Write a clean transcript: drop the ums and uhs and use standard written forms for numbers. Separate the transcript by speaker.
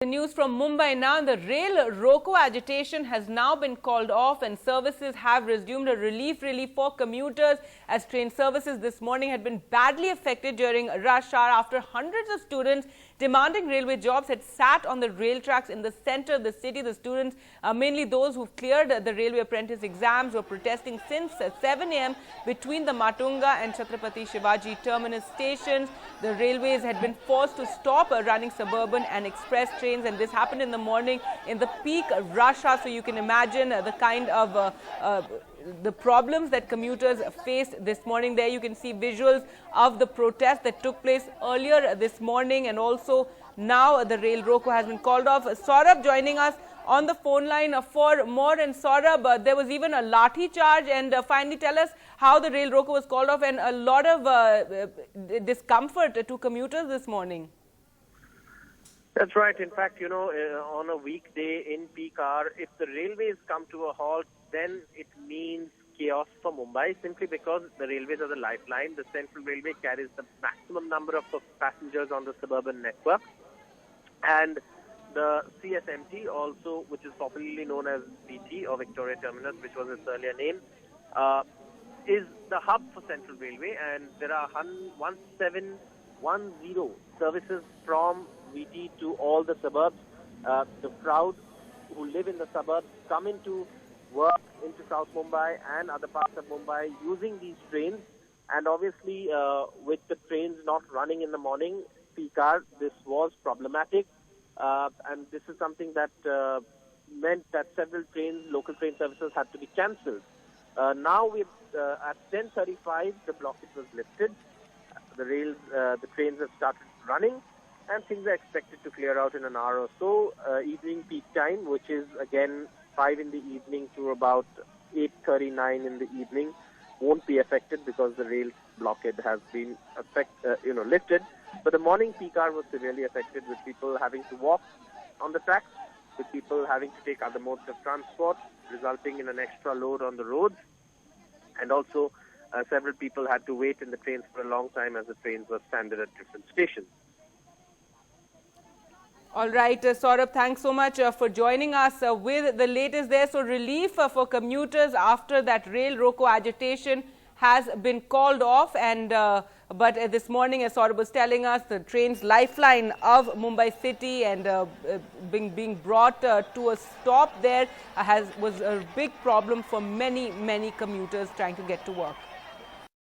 Speaker 1: News from Mumbai now. The rail Roko agitation has now been called off and services have resumed. A relief for commuters as train services this morning had been badly affected during rush hour after hundreds of students demanding railway jobs had sat on the rail tracks in the center of the city. The students, mainly those who've cleared the railway apprentice exams, were protesting since 7 a.m. between the Matunga and Chhatrapati Shivaji Terminus stations. The railways had been forced to stop running suburban and express trains, and this happened in the morning in the peak rush hour. So you can imagine the kind of the problems that commuters faced this morning. There you can see visuals of the protest that took place earlier this morning, and also now the rail Roko has been called off. Saurabh joining us on the phone line for more. And Saurabh, there was even a lathi charge, and finally tell us how the rail Roko was called off and a lot of discomfort to commuters this morning.
Speaker 2: That's right. In fact, on a weekday in peak hour, if the railways come to a halt, then it means chaos for Mumbai, simply because the railways are the lifeline. The Central Railway carries the maximum number of passengers on the suburban network. And the CSMT also, which is popularly known as VT or Victoria Terminus, which was its earlier name, is the hub for Central Railway. And there are 1710 services from VT to all the suburbs. The crowd who live in the suburbs come into work into South Mumbai and other parts of Mumbai using these trains. And obviously, with the trains not running in the morning peak hour, this was problematic. And this is something that meant that several trains, local train services, had to be cancelled. Now, at 10:35, the blockage was lifted. The trains have started running, and things are expected to clear out in an hour or so. Evening peak time, which is again 5 in the evening to about 8:39 in the evening, won't be affected because the rail blockade has been lifted. But the morning peak hour was severely affected, with people having to walk on the tracks, with people having to take other modes of transport, resulting in an extra load on the roads. And also, several people had to wait in the trains for a long time as the trains were stranded at different stations.
Speaker 1: All right, Saurabh, thanks so much for joining us with the latest there. So relief for commuters after that rail Roko agitation has been called off, and but this morning, as Saurabh was telling us, the train's lifeline of Mumbai city and being brought to a stop there was a big problem for many commuters trying to get to work.